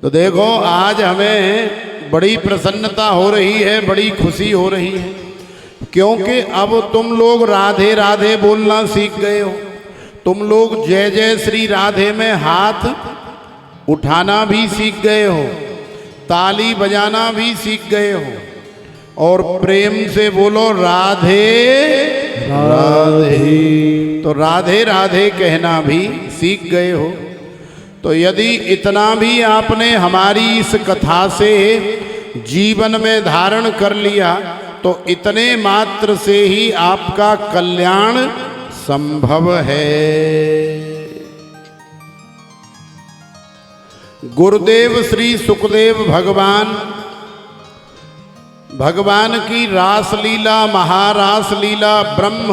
तो देखो आज हमें बड़ी प्रसन्नता हो रही है, बड़ी खुशी हो रही है, क्योंकि अब तुम लोग राधे राधे बोलना सीख गए हो। तुम लोग जय जय श्री राधे में हाथ उठाना भी सीख गए हो, ताली बजाना भी सीख गए हो, और प्रेम से बोलो राधे राधे। तो राधे राधे कहना भी सीख गए हो। तो यदि इतना भी आपने हमारी इस कथा से जीवन में धारण कर लिया तो इतने मात्र से ही आपका कल्याण संभव है। गुरुदेव श्री सुखदेव भगवान की रास लीला, महारास लीला, ब्रह्म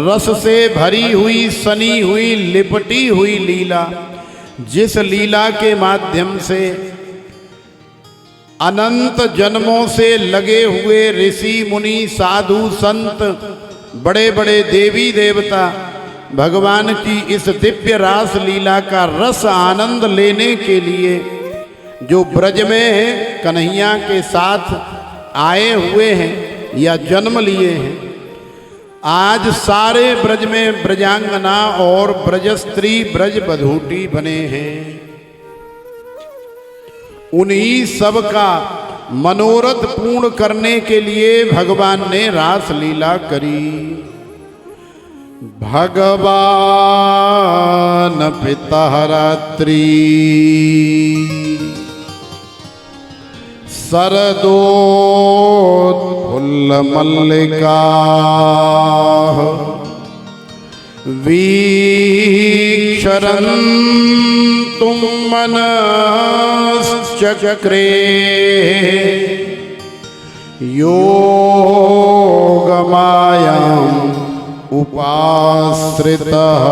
रस से भरी हुई, सनी हुई, लिपटी हुई लीला, जिस लीला के माध्यम से अनंत जन्मों से लगे हुए ऋषि मुनि, साधु संत, बड़े बड़े देवी देवता भगवान की इस दिव्य रास लीला का रस आनंद लेने के लिए जो ब्रज में कन्हैया के साथ आए हुए हैं या जन्म लिए हैं, आज सारे ब्रज में ब्रजांगना और ब्रजस्त्री, ब्रज बधूटी बने हैं। उन्हीं सब का मनोरथ पूर्ण करने के लिए भगवान ने रास लीला करी। भगवान पिता रात्रि सरदोत्फुल्ल मल्लिका वीक्षरन्तुं मनश्चक्रे योगमायाम् उपाश्रितः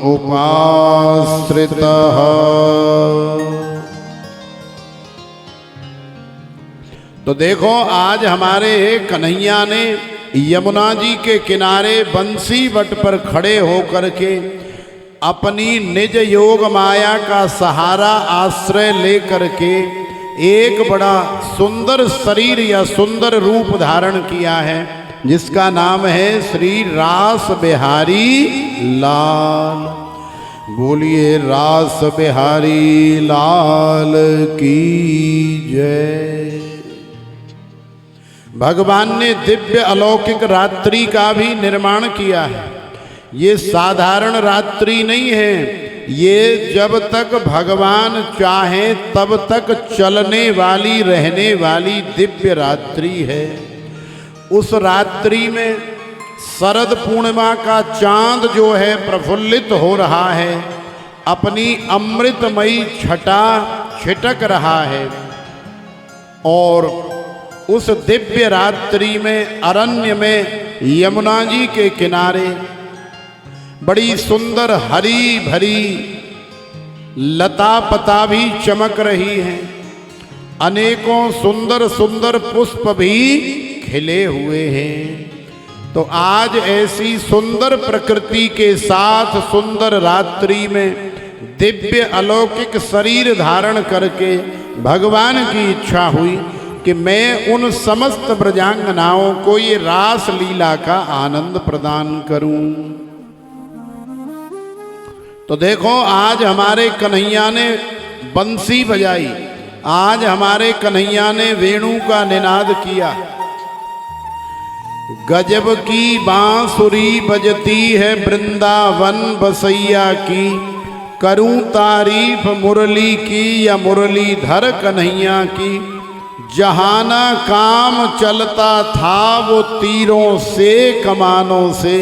उपाश्रितः। तो देखो आज हमारे कन्हैया ने यमुना जी के किनारे बंसी वट पर खड़े होकर के अपनी निज योग माया का सहारा आश्रय लेकर के एक बड़ा सुंदर शरीर या सुंदर रूप धारण किया है, जिसका नाम है श्री रास बिहारी लाल। बोलिए रास बिहारी लाल की जय। भगवान ने दिव्य अलौकिक रात्रि का भी निर्माण किया है। ये साधारण रात्रि नहीं है, ये जब तक भगवान चाहे तब तक चलने वाली, रहने वाली दिव्य रात्रि है। उस रात्रि में शरद पूर्णिमा का चांद जो है प्रफुल्लित हो रहा है, अपनी अमृतमयी छटा छिटक रहा है, और उस दिव्य रात्रि में अरण्य में यमुना जी के किनारे बड़ी सुंदर हरी भरी लता पता भी चमक रही हैं, अनेकों सुंदर सुंदर पुष्प भी खिले हुए हैं। तो आज ऐसी सुंदर प्रकृति के साथ सुंदर रात्रि में दिव्य अलौकिक शरीर धारण करके भगवान की इच्छा हुई कि मैं उन समस्त ब्रजांगनाओं को ये रास लीला का आनंद प्रदान करूं। तो देखो आज हमारे कन्हैया ने बंसी बजाई, आज हमारे कन्हैया ने वेणु का निनाद किया। गजब की बांसुरी बजती है वृंदावन बसैया की, करूं तारीफ मुरली की या मुरलीधर कन्हैया की। जहाना काम चलता था वो तीरों से कमानों से,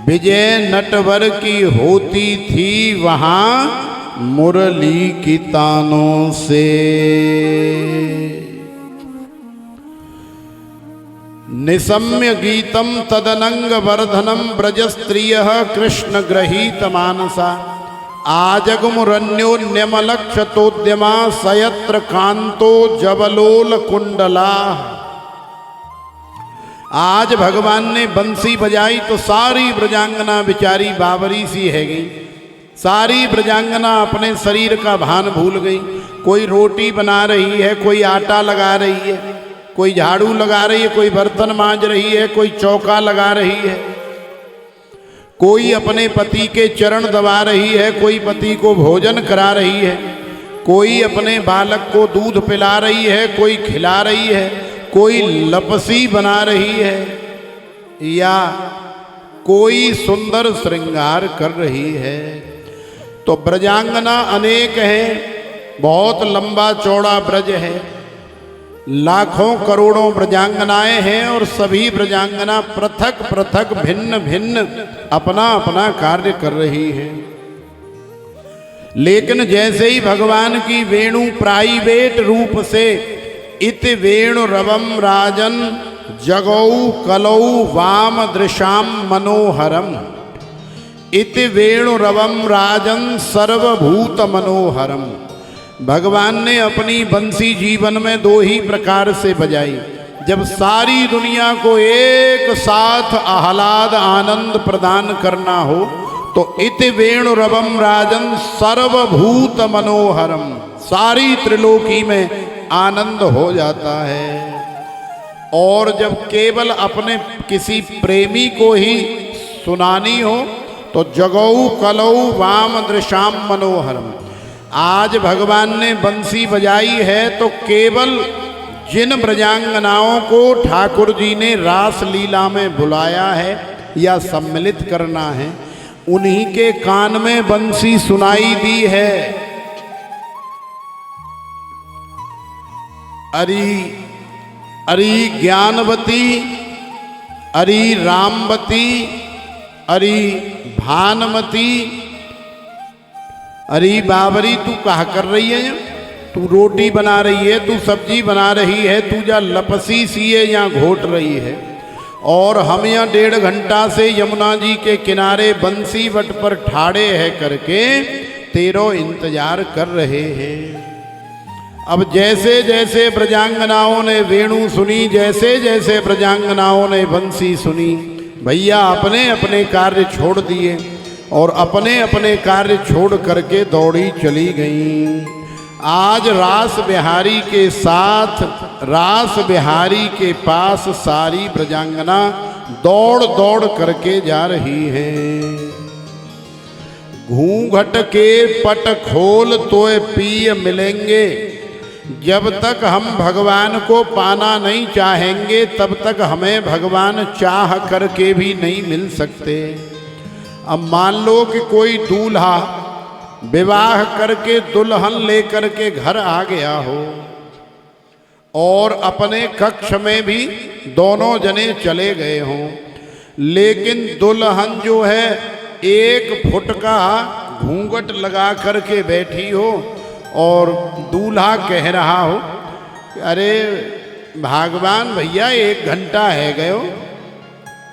विजय नटवर की होती थी वहाँ मुरली की तानों से। निशम्य गीतम तदनंग वर्धनम ब्रजस्त्रियः कृष्ण गृहीत मानसा, आजगमुरन्योन्यमलक्षतोद्यमा सयत्र कांतो जबलोल कुंडला। आज भगवान ने बंसी बजाई तो सारी ब्रजांगना बेचारी बावरी सी है गई, सारी ब्रजांगना अपने शरीर का भान भूल गई। कोई रोटी बना रही है, कोई आटा लगा रही है, कोई झाड़ू लगा रही है, कोई बर्तन मांज रही है, कोई चौका लगा रही है, कोई अपने पति के चरण दबा रही है, कोई पति को भोजन करा रही है, कोई अपने बालक को दूध पिला रही है, कोई खिला रही है, कोई लपसी बना रही है, या कोई सुंदर श्रृंगार कर रही है। तो ब्रजांगना अनेक हैं, बहुत लंबा चौड़ा ब्रज है, लाखों करोड़ों ब्रजांगनाएं हैं और सभी ब्रजांगना पृथक पृथक भिन्न भिन्न अपना अपना कार्य कर रही है। लेकिन जैसे ही भगवान की वेणु प्राइवेट रूप से इत वेणु रवम राजन जगौ कलौ वाम दृशाम मनोहरम, इत वेणु रवम राजन सर्वभूत मनोहरम। भगवान ने अपनी बंसी जीवन में दो ही प्रकार से बजाई। जब सारी दुनिया को एक साथ आह्लाद आनंद प्रदान करना हो तो इत वेणु रवम राजन सर्वभूत मनोहरम, सारी त्रिलोकी में आनंद हो जाता है। और जब केवल अपने किसी प्रेमी को ही सुनानी हो तो जगौ कलौ वाम दृशाम मनोहरम। आज भगवान ने बंसी बजाई है तो केवल जिन ब्रजांगनाओं को ठाकुर जी ने रास लीला में बुलाया है या सम्मिलित करना है, उन्हीं के कान में बंसी सुनाई दी है। अरी अरी ज्ञानवती, अरी रामवती, अरी भानमती। अरे बाबरी तू कहा कर रही है, तू रोटी बना रही है, तू सब्जी बना रही है, तू जा लपसी सी है या घोट रही है, और हम यहाँ 1.5 घंटा से यमुना जी के किनारे बंसी वट पर ठाड़े है करके तेरो इंतजार कर रहे हैं। अब जैसे जैसे ब्रजांगनाओं ने वेणु सुनी, जैसे जैसे ब्रजांगनाओं ने बंसी सुनी, भैया अपने अपने कार्य छोड़ दिए और अपने अपने कार्य छोड़ करके दौड़ी चली गईं। आज रास बिहारी के साथ, रास बिहारी के पास सारी ब्रजांगना दौड़ दौड़ करके जा रही है। घूंघट के पट खोल तोय पिय मिलेंगे। जब तक हम भगवान को पाना नहीं चाहेंगे तब तक हमें भगवान चाह करके भी नहीं मिल सकते। अब मान लो कि कोई दूल्हा विवाह करके दुल्हन लेकर के घर आ गया हो और अपने कक्ष में भी दोनों जने चले गए हों, लेकिन दुल्हन जो है 1 फुट का घूंघट लगा करके बैठी हो और दूल्हा कह रहा हो अरे भगवान भैया 1 घंटा है गयो,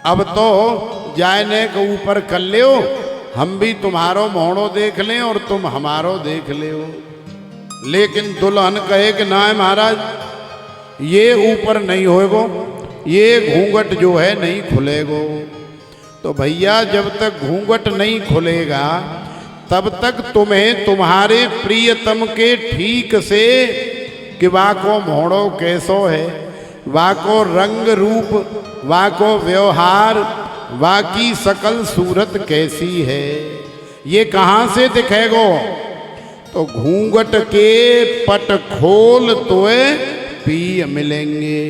अब तो जाने के ऊपर कर ले, हम भी तुम्हारो मोहड़ो देख लें और तुम हमारो देख ले। लेकिन दुल्हन कहे कि ना महाराज ये ऊपर नहीं होएगो, ये घूंघट जो है नहीं खुलेगो। तो भैया जब तक घूंघट नहीं खुलेगा तब तक तुम्हें तुम्हारे प्रियतम के ठीक से कि वाको मोहड़ो कैसो है, वाको रंग रूप, वाको व्यवहार, वाकी सकल सूरत कैसी है, ये कहाँ से दिखेगो? तो घूंघट के पट खोल तोए पिय मिलेंगे।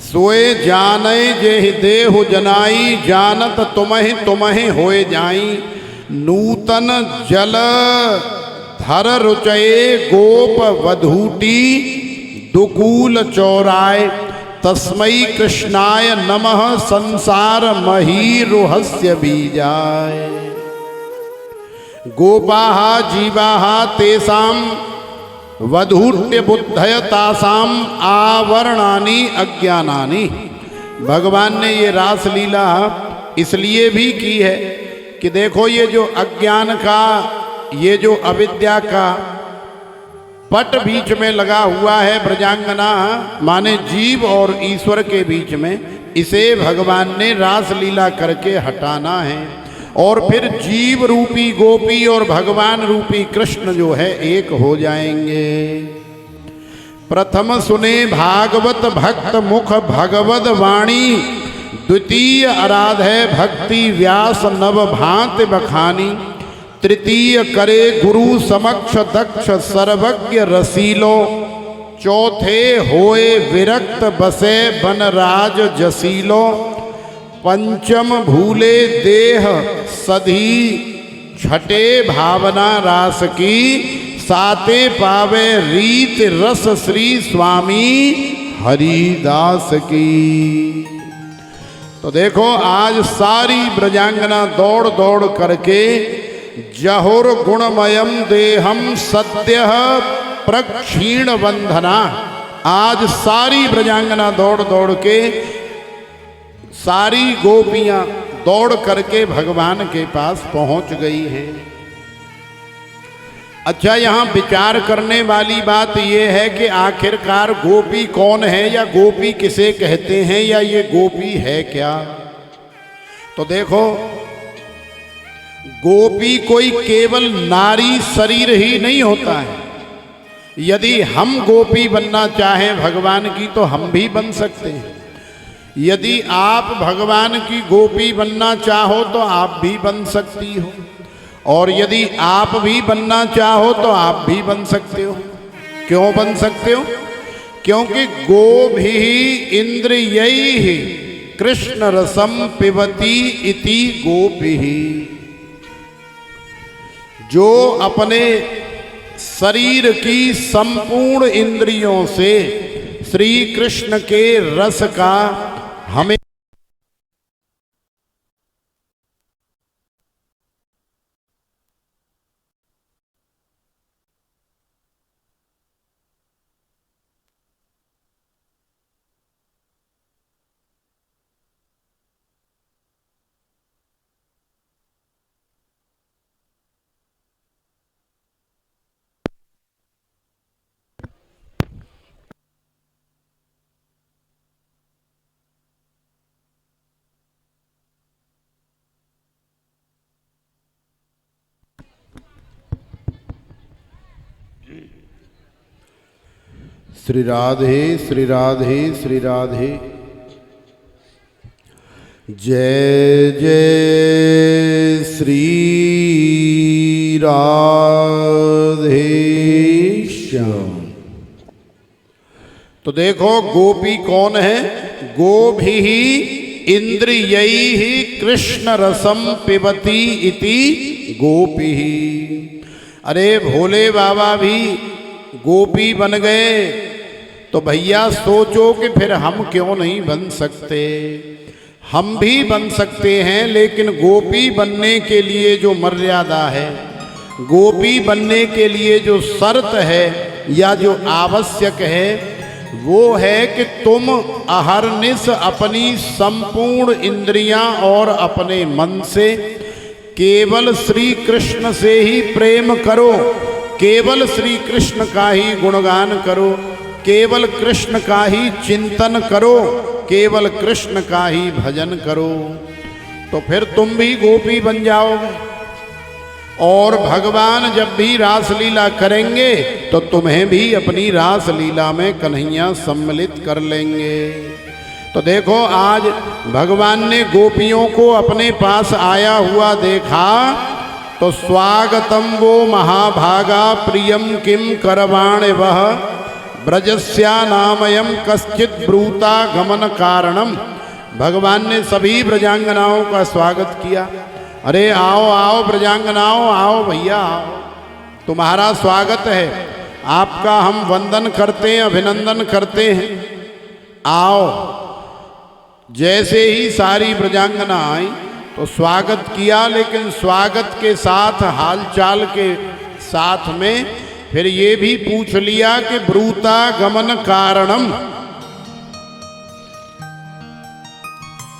सोए जाने जे देहु जनाई, जानत तुम्हें तुम्हें होए जाई। नूतन जल धर रुचये गोप वधूटी, दुकूल चौराय तस्मै कृष्णाय नमः संसार महीरुहस्य बीजाय। गोपाः जीवाः तेषां वधूट्य बुद्धय तासाम आवरणानि अज्ञानानि। भगवान ने ये रास लीला इसलिए भी की है कि देखो ये जो अज्ञान का, ये जो अविद्या का पट बीच में लगा हुआ है, ब्रजांगना माने जीव और ईश्वर के बीच में, इसे भगवान ने रास लीला करके हटाना है। और फिर जीव रूपी गोपी और भगवान रूपी कृष्ण जो है एक हो जाएंगे। प्रथम सुने भागवत भक्त मुख भगवद वाणी, द्वितीय आराधे भक्ति व्यास नव भांति बखानी, तृतीय करे गुरु समक्ष दक्ष सर्वज्ञ रसीलो, चौथे होए विरक्त बसे बन राज जसीलो, पंचम भूले देह सधी छठे भावना रास की, साते पावे रीत रस श्री स्वामी हरिदास की। तो देखो आज सारी ब्रजांगना दौड़ दौड़ करके जहुर गुणमयम देहम सद्य प्रक्षीण बंधना, आज सारी ब्रजांगना दौड़ दौड़ के, सारी गोपियां दौड़ करके भगवान के पास पहुंच गई हैं। अच्छा, यहाँ विचार करने वाली बात यह है कि आखिरकार गोपी कौन है, या गोपी किसे कहते हैं, या ये गोपी है क्या। तो देखो, गोपी कोई केवल नारी शरीर ही नहीं होता है। यदि हम गोपी बनना चाहें भगवान की तो हम भी बन सकते हैं। यदि आप भगवान की गोपी बनना चाहो तो आप भी बन सकती हो, और यदि आप भी बनना चाहो तो आप भी बन सकते हो। क्यों बन सकते हो? क्योंकि गोभी इंद्रियैहि कृष्ण रसम पिबती इति गोपी, जो अपने शरीर की संपूर्ण इंद्रियों से श्री कृष्ण के रस का हमें श्री राधे श्री राधे श्री राधे। जय जय श्री राधे श्याम। तो देखो गोपी कौन है? गोभी इंद्रियैहि कृष्ण रसम पिबती इति गोपी। अरे भोले बाबा भी गोपी बन गए तो भैया सोचो कि फिर हम क्यों नहीं बन सकते। हम भी बन सकते हैं, लेकिन गोपी बनने के लिए जो मर्यादा है, गोपी बनने के लिए जो शर्त है या जो आवश्यक है, वो है कि तुम अहरनिश अपनी संपूर्ण इंद्रियां और अपने मन से केवल श्री कृष्ण से ही प्रेम करो, केवल श्री कृष्ण का ही गुणगान करो, केवल कृष्ण का ही चिंतन करो, केवल कृष्ण का ही भजन करो, तो फिर तुम भी गोपी बन जाओगे। और भगवान जब भी रासलीला करेंगे तो तुम्हें भी अपनी रासलीला में कन्हैया सम्मिलित कर लेंगे। तो देखो आज भगवान ने गोपियों को अपने पास आया हुआ देखा तो स्वागतम वो महाभागा प्रियम किम करवाण वह, ब्रजस्या नामयम कश्चित ब्रूता गमन कारणम। भगवान ने सभी ब्रजांगनाओं का स्वागत किया। अरे आओ आओ ब्रजांगनाओं, आओ भैया आओ, तुम्हारा स्वागत है, आपका हम वंदन करते हैं, अभिनंदन करते हैं, आओ। जैसे ही सारी ब्रजांगना आई तो स्वागत किया, लेकिन स्वागत के साथ हालचाल के साथ में फिर ये भी पूछ लिया कि ब्रूता गमन कारणम।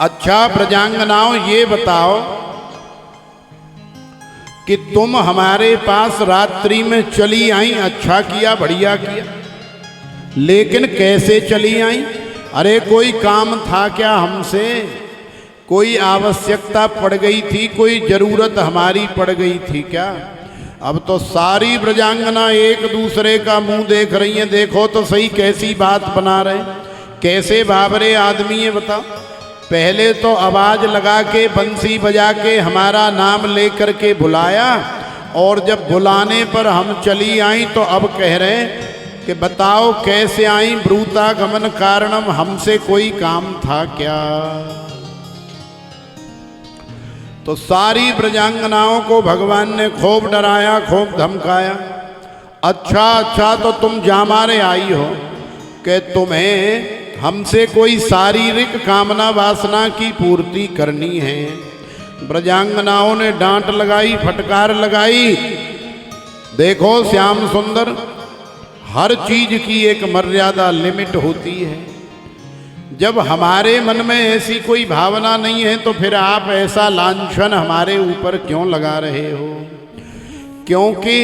अच्छा ब्रजांगनाओं, ये बताओ कि तुम हमारे पास रात्रि में चली आई, अच्छा किया, बढ़िया किया, लेकिन कैसे चली आई? अरे कोई काम था क्या हमसे? कोई आवश्यकता पड़ गई थी, कोई जरूरत हमारी पड़ गई थी क्या? अब तो सारी ब्रजांगना एक दूसरे का मुंह देख रही हैं। देखो तो सही कैसी बात बना रहे, कैसे बाबरे आदमी है बताओ। पहले तो आवाज लगा के बंसी बजा के हमारा नाम लेकर के बुलाया, और जब बुलाने पर हम चली आई तो अब कह रहे हैं कि बताओ कैसे आई? ब्रूतागमन कारणम, हमसे कोई काम था क्या? तो सारी ब्रजांगनाओं को भगवान ने खूब डराया, खूब धमकाया। अच्छा तो तुम जा मारे आई हो कि तुम्हें हमसे कोई शारीरिक कामना वासना की पूर्ति करनी है। ब्रजांगनाओं ने डांट लगाई, फटकार लगाई। देखो श्याम सुंदर, हर चीज की एक मर्यादा, लिमिट होती है। जब हमारे मन में ऐसी कोई भावना नहीं है तो फिर आप ऐसा लांछन हमारे ऊपर क्यों लगा रहे हो? क्योंकि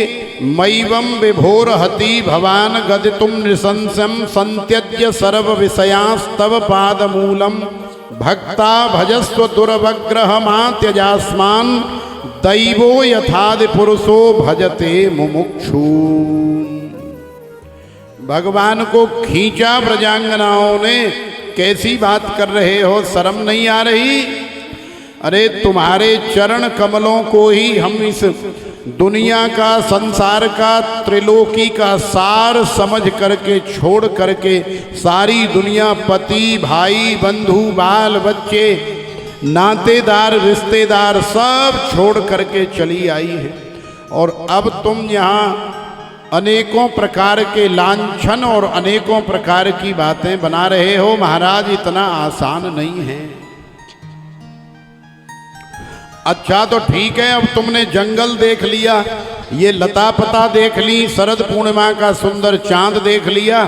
मैवम विभोर हति भवान गदितुम नृशंसम संत्यज्य सर्व विषयांस्तव पादमूलम भक्ता भजस्व दुर्वग्रह त्यजास्मान दैवो यथादि पुरुषो भजते मुमुक्षु। भगवान को खींचा ब्रजांगनाओं ने। कैसी बात कर रहे हो, शर्म नहीं आ रही? अरे तुम्हारे चरण कमलों को ही हम इस दुनिया का, संसार का, त्रिलोकी का सार समझ करके, छोड़ करके सारी दुनिया, पति भाई बंधु बाल बच्चे नातेदार रिश्तेदार सब छोड़ करके चली आई है। और अब तुम यहाँ अनेकों प्रकार के लांछन और अनेकों प्रकार की बातें बना रहे हो। महाराज इतना आसान नहीं है। अच्छा तो ठीक है, अब तुमने जंगल देख लिया, ये लता पता देख ली, शरद पूर्णिमा का सुंदर चांद देख लिया।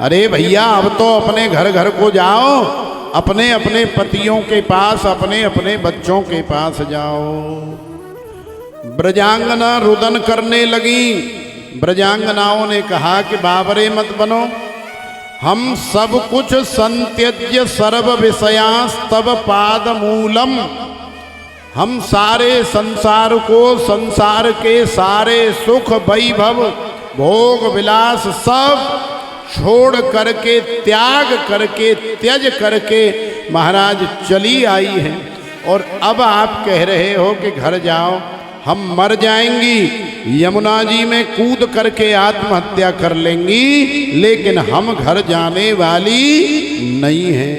अरे भैया अब तो अपने घर घर को जाओ, अपने अपने पतियों के पास, अपने अपने बच्चों के पास जाओ। ब्रजांगना रुदन करने लगी। ब्रजांगनाओं ने कहा कि बाबरे मत बनो, हम सब कुछ संत्यज्य सर्व विषयांस्तव पादमूलम, हम सारे संसार को, संसार के सारे सुख वैभव भोग विलास सब छोड़ करके, त्याग करके, त्यज करके महाराज चली आई हैं। और अब आप कह रहे हो कि घर जाओ, हम मर जाएंगी, यमुना जी में कूद करके आत्महत्या कर लेंगी, लेकिन हम घर जाने वाली नहीं है।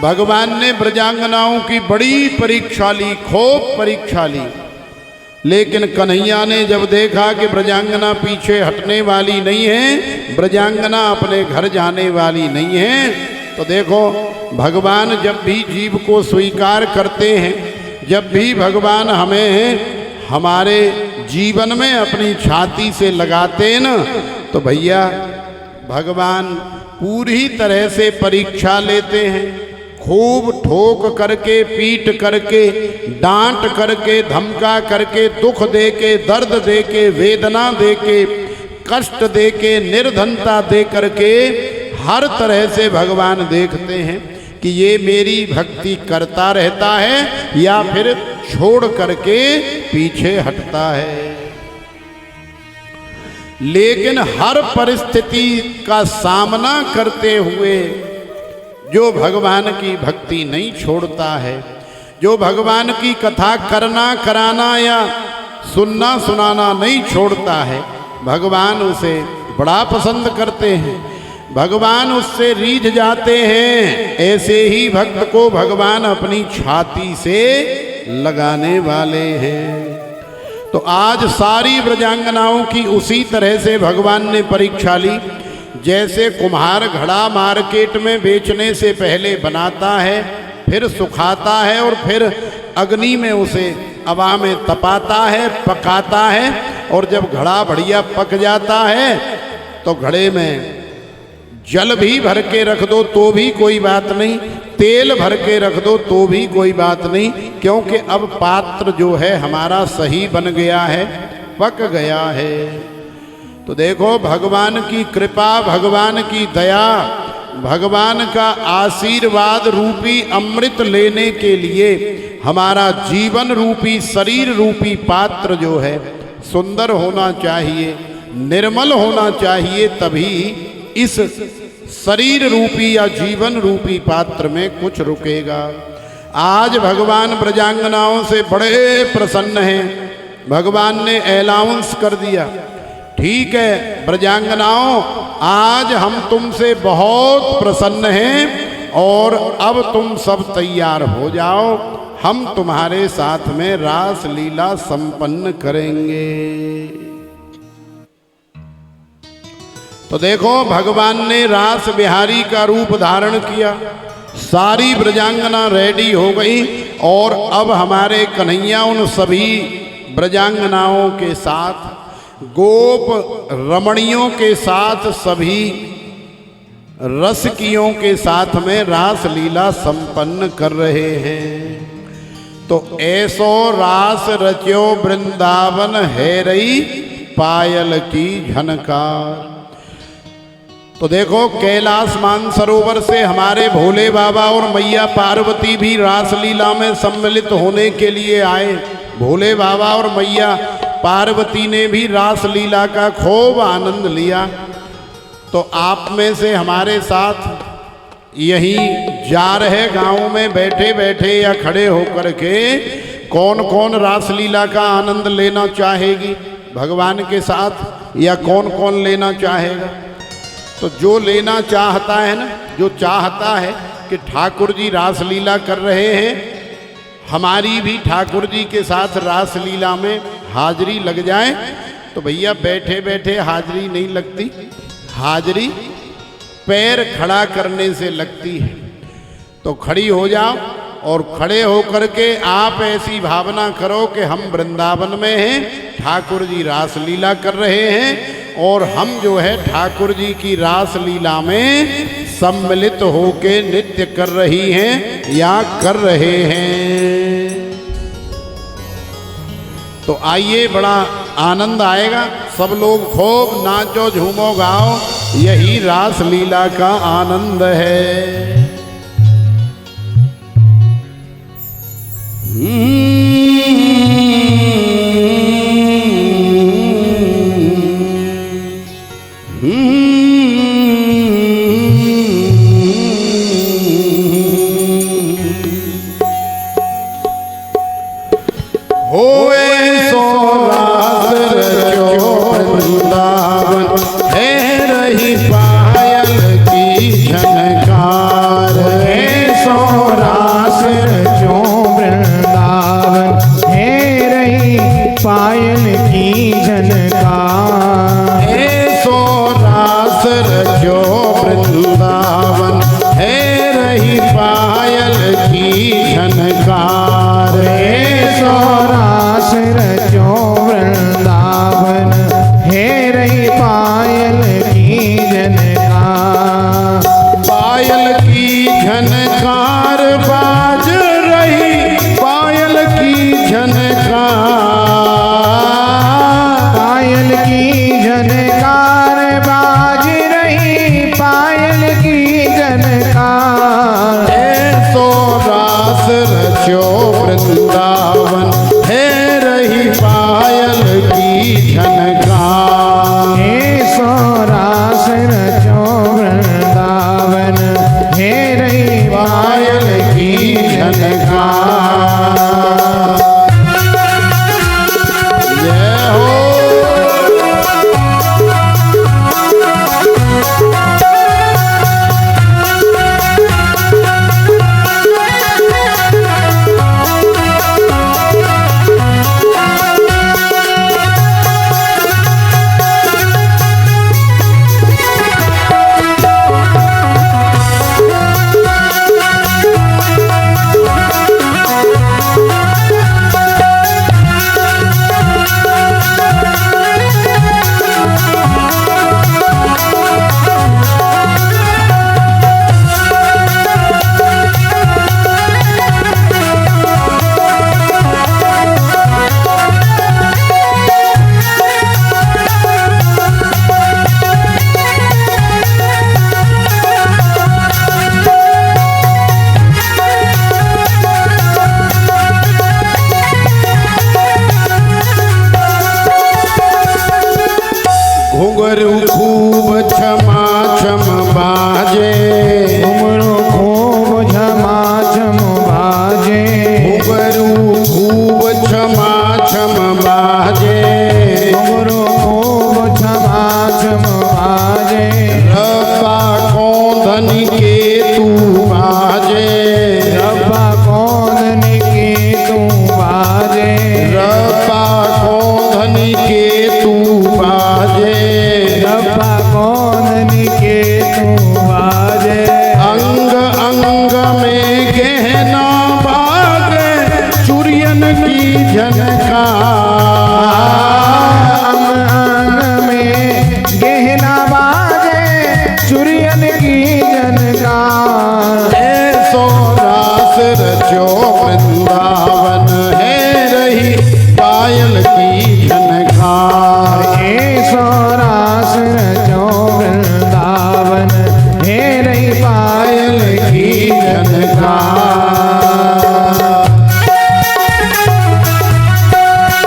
भगवान ने ब्रजांगनाओं की बड़ी परीक्षा ली, खूब परीक्षा ली। लेकिन कन्हैया ने जब देखा कि ब्रजांगना पीछे हटने वाली नहीं है, ब्रजांगना अपने घर जाने वाली नहीं है, तो देखो भगवान जब भी जीव को स्वीकार करते हैं, जब भी भगवान हमें हमारे जीवन में अपनी छाती से लगाते हैं ना, तो भैया भगवान पूरी तरह से परीक्षा लेते हैं। खूब ठोक करके, पीट करके, डांट करके, धमका करके, दुख दे के, दर्द दे के, वेदना दे के, कष्ट दे के, निर्धनता दे करके हर तरह से भगवान देखते हैं कि ये मेरी भक्ति करता रहता है या फिर छोड़ करके पीछे हटता है। लेकिन हर परिस्थिति का सामना करते हुए जो भगवान की भक्ति नहीं छोड़ता है, जो भगवान की कथा करना कराना या सुनना सुनाना नहीं छोड़ता है, भगवान उसे बड़ा पसंद करते हैं, भगवान उससे रीझ जाते हैं। ऐसे ही भक्त को भगवान अपनी छाती से लगाने वाले हैं। तो आज सारी ब्रजांगनाओं की उसी तरह से भगवान ने परीक्षा ली। जैसे कुम्हार घड़ा मार्केट में बेचने से पहले बनाता है, फिर सुखाता है और फिर अग्नि में उसे हवा में तपाता है, पकाता है, और जब घड़ा बढ़िया पक जाता है तो घड़े में जल भी भर के रख दो तो भी कोई बात नहीं, तेल भर के रख दो तो भी कोई बात नहीं, क्योंकि अब पात्र जो है हमारा सही बन गया है, पक गया है। तो देखो भगवान की कृपा, भगवान की दया, भगवान का आशीर्वाद रूपी अमृत लेने के लिए हमारा जीवन रूपी शरीर रूपी पात्र जो है सुंदर होना चाहिए, निर्मल होना चाहिए, तभी इस शरीर रूपी या जीवन रूपी पात्र में कुछ रुकेगा। आज भगवान ब्रजांगनाओं से बड़े प्रसन्न हैं, भगवान ने अलाउंस कर दिया, ठीक है ब्रजांगनाओं आज हम तुमसे बहुत प्रसन्न हैं और अब तुम सब तैयार हो जाओ, हम तुम्हारे साथ में रास लीला संपन्न करेंगे। तो देखो भगवान ने रास बिहारी का रूप धारण किया, सारी ब्रजांगना रेडी हो गई और अब हमारे कन्हैया उन सभी ब्रजांगनाओं के साथ, गोप रमणियों के साथ, सभी रसकियों के साथ में रास लीला संपन्न कर रहे हैं। तो ऐसो रास रच्यो वृंदावन है रही पायल की झनकार। तो देखो कैलाश मानसरोवर से हमारे भोले बाबा और मैया पार्वती भी रासलीला में सम्मिलित होने के लिए आए। भोले बाबा और मैया पार्वती ने भी रासलीला का खूब आनंद लिया। तो आप में से हमारे साथ यहीं जा रहे गांव में बैठे बैठे या खड़े होकर के कौन कौन रासलीला का आनंद लेना चाहेगी भगवान के साथ, या कौन कौन लेना चाहेगा? तो जो लेना चाहता है ना, जो चाहता है कि ठाकुर जी रासलीला कर रहे हैं, हमारी भी ठाकुर जी के साथ रासलीला में हाजिरी लग जाए, तो भैया बैठे बैठे हाजिरी नहीं लगती, हाजिरी पैर खड़ा करने से लगती है। तो खड़ी हो जाओ और खड़े होकर के आप ऐसी भावना करो कि हम वृंदावन में हैं, ठाकुर जी रासलीला कर रहे हैं और हम जो है ठाकुर जी की रासलीला में सम्मिलित होके नृत्य कर रही हैं या कर रहे हैं। तो आइए, बड़ा आनंद आएगा, सब लोग खूब नाचो झूमो गाओ, यही रासलीला का आनंद है।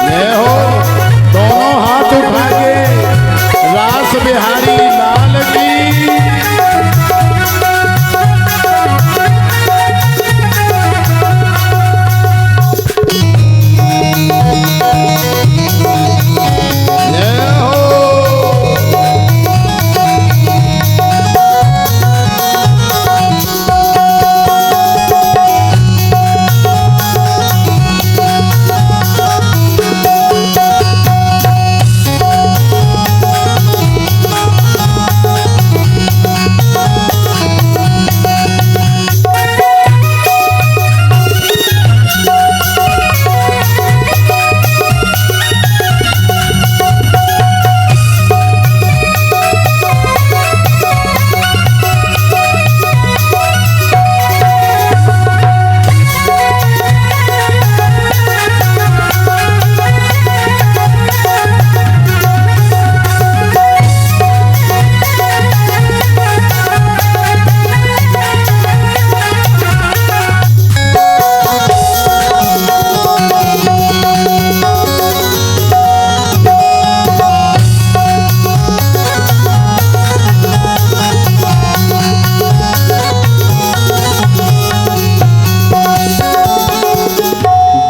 ये हो दोनों हाथ उठा के रास बिहारी लाल की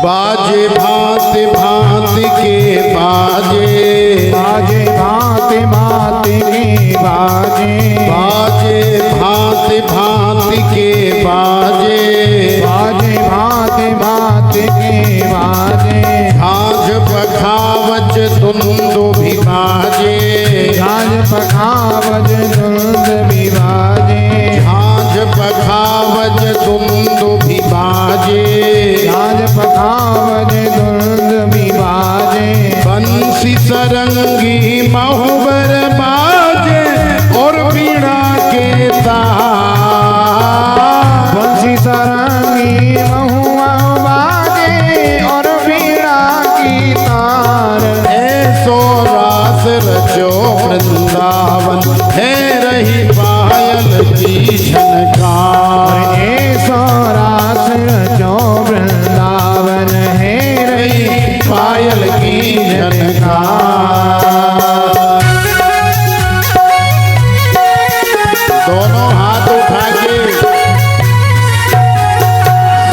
बाजे भांति भांति के बाजे, बाजे भांति भांति के बाजे, बाजे भांति भांति के बाजे, बाजे भांति भांति के बाजे, झांझ पखावज धुंधु भी बाजे, झांझ पखावज धुंध भी बाजे, झांझ पखावज धुंधु भी बाजे, झांझ पखावज धुंध भी बाजे, बंसी सरंगी महुबर बाजे और बीड़ा के तार, बंसी सरंगी महुआ बाजे और बीड़ा की तार, ऐसो रास रचो वृंदावन है रही पायल की झनकार, ऐसो रास रचो वृंदावन है रही पायल की झनकार। दोनों हाथ उठा के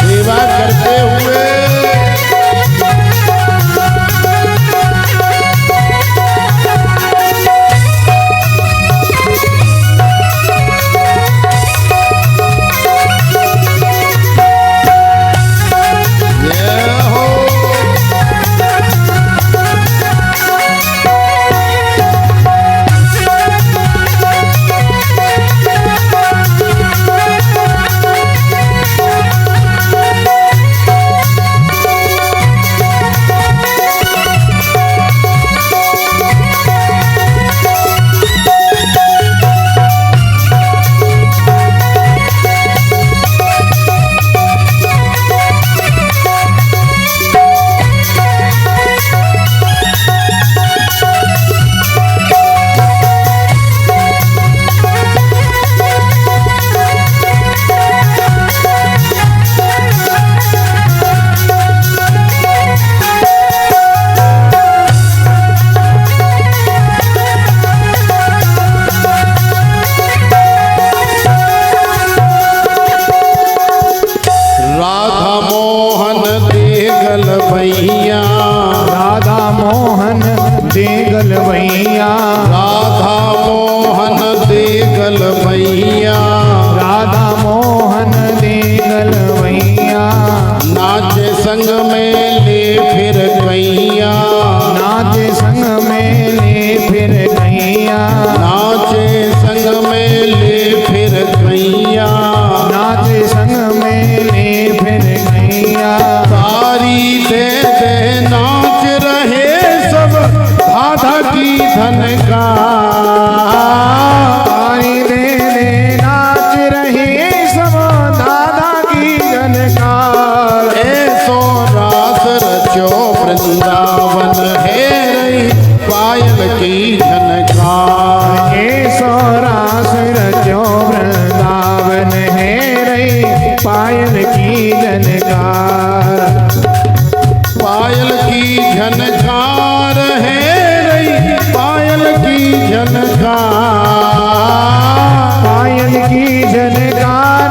सेवा करते हुए भैया, राधा मोहन देगल भैया, राधा मोहन देगल भैया, राधा मोहन देगल भैया, नाचे संग में ले फिर गैया, नाचे संग में ले फिर गैया, नाचे संग में ले फिर गैया, नाचे संग में ले फिर गैया, तारी दे दे नाच रहे सब राधा की धनकार, तारी दे दे नाच रहे सब दादा की जनकार, ऐसो रास की झनकार। पायल की झनकार है रही पायल की झनकार। पायल की झनकार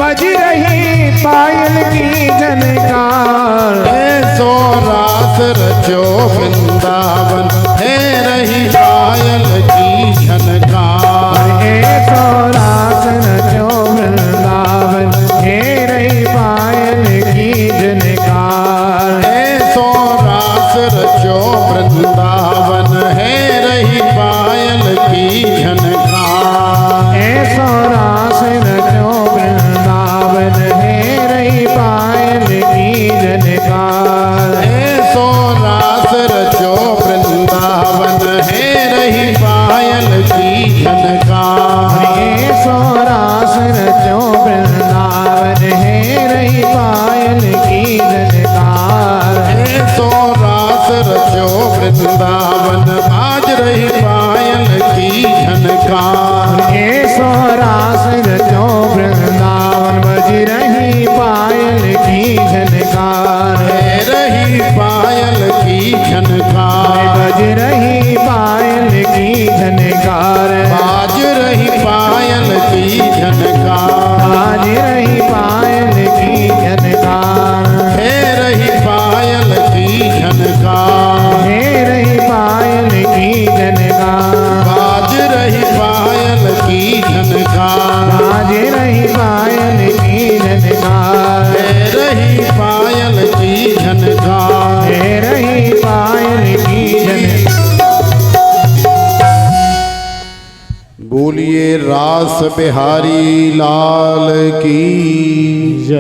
बज रही पायल की झनकार। ऐसो रास रचो वृंदावन है रही पायल की झनकार। ऐसो रास रचो वृंदावन है रही पायल की झनकार। ऐसो रास रचो वृंदावन है रही पायल की झनकार। ऐसो रास रचो वृंदावन है रही पायल की झनकार। ऐसो रास रचो वृंदावन है रही पायल की झनकार। ऐसो रास रचो वृंदावन है रही पायल की झनकार। ऐसो रास रचो वृंदावन बाज रही पायल की झनकार। ऐसो रास रचो वृंदावन बज रही पायल की झनकार। है रही पायल की झनकार। बज रही पायल की झनकार। बाज रही पायल की झनकार। आज रही पायल की झनकार। है रही पायल की झनकार। हे रही पायल की झनकार। बाज रही पायल की झनकार। आज रही पायल की झनकार। है रही पायल की झनकार। हे रही पायल की झनकार। बोलिए रास बिहारी लाल की जय।